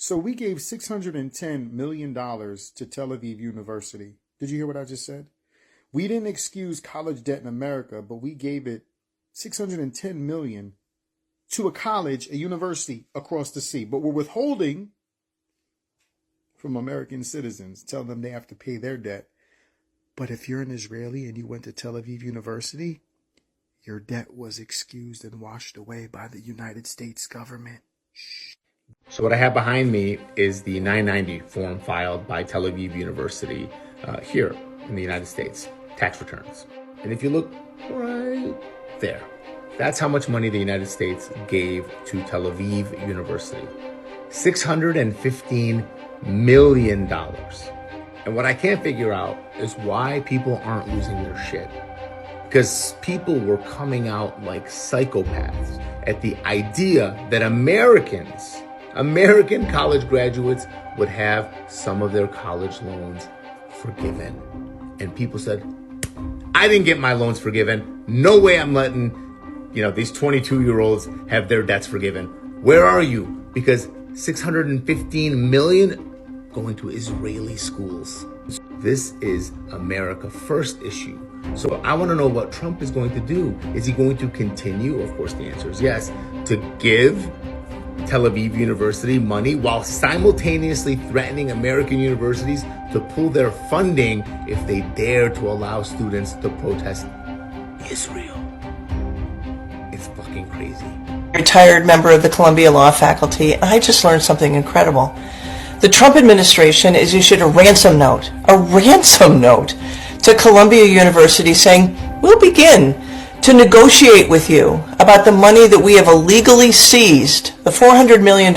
So we gave $610 million to Tel Aviv University. Did you hear what I just said? We didn't excuse college debt in America, but we gave it $610 million to a college, a university across the sea. But we're withholding from American citizens, telling them they have to pay their debt. But if you're an Israeli and you went to Tel Aviv University, your debt was excused and washed away by the United States government. Shh. So what I have behind me is the 990 form filed by Tel Aviv University here in the United States, tax returns. And if you look right there, that's how much money the United States gave to Tel Aviv University. $615 million. And what I can't figure out is why people aren't losing their shit. Because people were coming out like psychopaths at the idea that American college graduates would have some of their college loans forgiven. And people said, I didn't get my loans forgiven. No way I'm letting, these 22-year-olds have their debts forgiven. Where are you? Because 615 million going to Israeli schools. This is America First issue. So I want to know what Trump is going to do. Is he going to continue? Of course, the answer is yes, to give Tel Aviv University money while simultaneously threatening American universities to pull their funding if they dare to allow students to protest Israel. It's fucking crazy. Retired member of the Columbia Law faculty, and I just learned something incredible. The Trump administration has issued a ransom note to Columbia University saying, we'll begin to negotiate with you about the money that we have illegally seized, the $400 million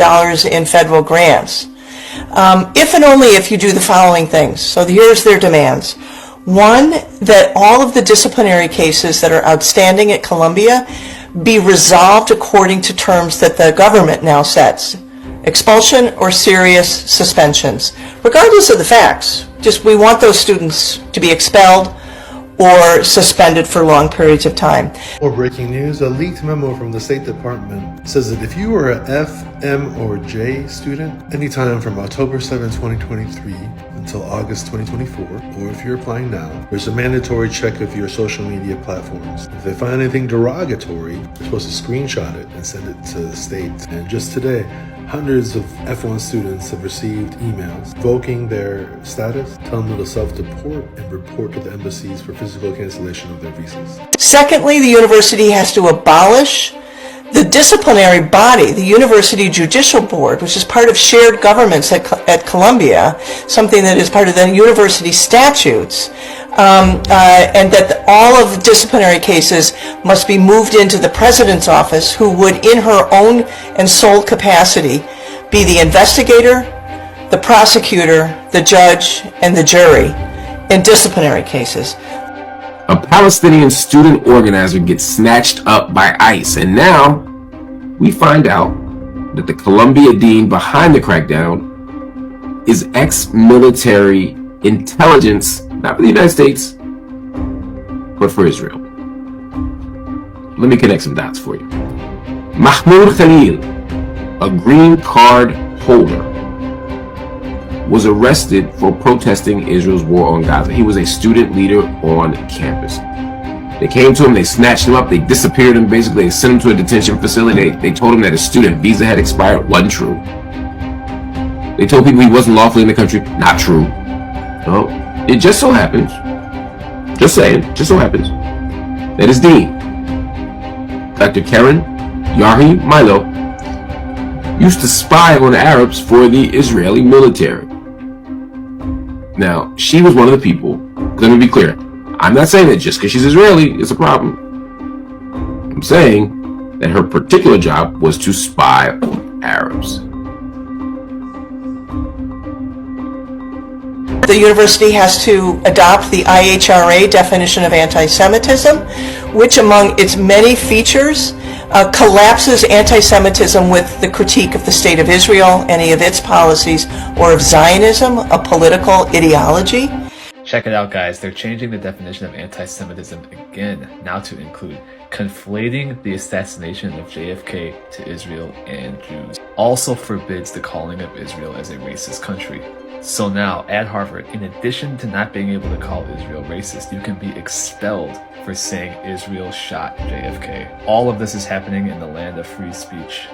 in federal grants, if and only if you do the following things. So here's their demands. One, that all of the disciplinary cases that are outstanding at Columbia be resolved according to terms that the government now sets. Expulsion or serious suspensions, regardless of the facts. Just we want those students to be expelled or suspended for long periods of time. More breaking news, a leaked memo from the State Department says that if you are an F, M, or J student, anytime from October 7, 2023 until August 2024, or if you're applying now, there's a mandatory check of your social media platforms. If they find anything derogatory, they're supposed to screenshot it and send it to the state. And just today, hundreds of F1 students have received emails revoking their status, telling them to self-deport and report to the embassies for physical cancellation of their visas. Secondly, the university has to abolish the disciplinary body, the University Judicial Board, which is part of shared governments at Columbia, something that is part of the university statutes, and that all of the disciplinary cases must be moved into the president's office, who would, in her own and sole capacity, be the investigator, the prosecutor, the judge, and the jury in disciplinary cases. A Palestinian student organizer gets snatched up by ICE, and now we find out that the Columbia dean behind the crackdown is ex-military intelligence, not for the United States, but for Israel. Let me connect some dots for you. Mahmoud Khalil, a green card holder, was arrested for protesting Israel's war on Gaza. He was a student leader on campus. They came to him, they snatched him up, they disappeared him, basically they sent him to a detention facility. They told him that his student visa had expired. Wasn't true. They told people he wasn't lawfully in the country. Not true. No. It just so happens, just saying, just so happens, that his dean, Dr. Karen Yahi Milo, used to spy on Arabs for the Israeli military. Now, she was one of the people, let me be clear, I'm not saying that just because she's Israeli, it's a problem. I'm saying that her particular job was to spy on Arabs. The university has to adopt the IHRA definition of anti-Semitism, which among its many features collapses anti-Semitism with the critique of the State of Israel, any of its policies, or of Zionism, a political ideology. Check it out, guys. They're changing the definition of anti-Semitism again, now to include conflating the assassination of JFK to Israel and Jews. Also forbids the calling of Israel as a racist country. So now, at Harvard, in addition to not being able to call Israel racist, you can be expelled for saying Israel shot JFK. All of this is happening in the land of free speech.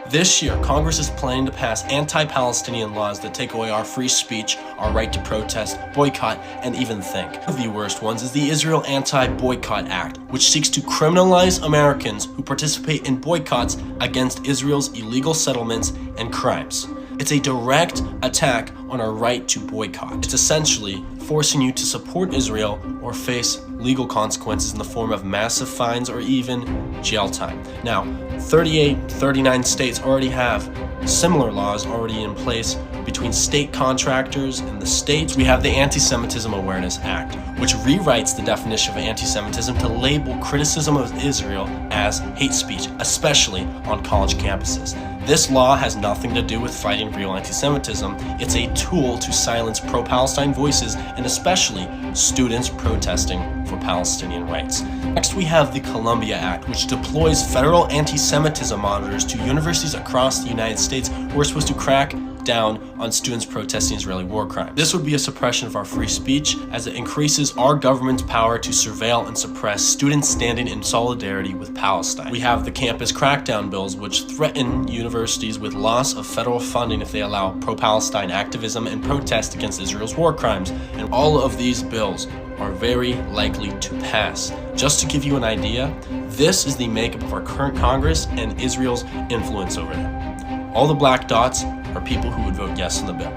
This year, Congress is planning to pass anti-Palestinian laws that take away our free speech, our right to protest, boycott, and even think. One of the worst ones is the Israel Anti-Boycott Act, which seeks to criminalize Americans who participate in boycotts against Israel's illegal settlements and crimes. It's a direct attack on our right to boycott. It's essentially forcing you to support Israel or face legal consequences in the form of massive fines or even jail time. Now, 39 states already have similar laws already in place between state contractors and the states. We have the Anti-Semitism Awareness Act, which rewrites the definition of anti-Semitism to label criticism of Israel as hate speech, especially on college campuses. This law has nothing to do with fighting real anti-Semitism. It's a tool to silence pro-Palestine voices and especially students protesting for Palestinian rights. Next, we have the Columbia Act, which deploys federal anti-Semitism monitors to universities across the United States who are supposed to crack down on students protesting Israeli war crimes. This would be a suppression of our free speech, as it increases our government's power to surveil and suppress students standing in solidarity with Palestine. We have the campus crackdown bills, which threaten universities with loss of federal funding if they allow pro-Palestine activism and protest against Israel's war crimes. And all of these bills are very likely to pass. Just to give you an idea, this is the makeup of our current Congress and Israel's influence over them. All the black dots are people who would vote yes on the bill,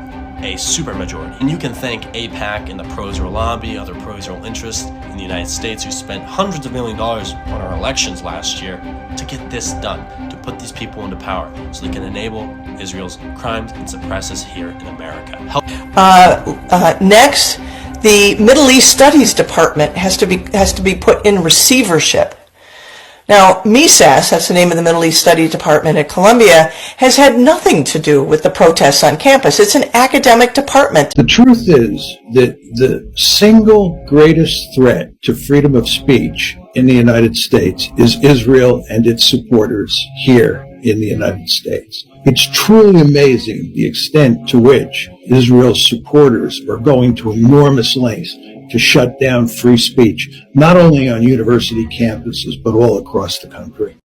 a supermajority. And you can thank AIPAC and the pro-Israel lobby, other pro-Israel interests in the United States who spent hundreds of millions of dollars on our elections last year to get this done, to put these people into power so they can enable Israel's crimes and suppress us here in America. Next, the Middle East Studies Department has to be put in receivership. Now, MESAS, that's the name of the Middle East Studies Department at Columbia, has had nothing to do with the protests on campus. It's an academic department. The truth is that the single greatest threat to freedom of speech in the United States is Israel and its supporters here in the United States. It's truly amazing the extent to which Israel's supporters are going to enormous lengths to shut down free speech, not only on university campuses, but all across the country.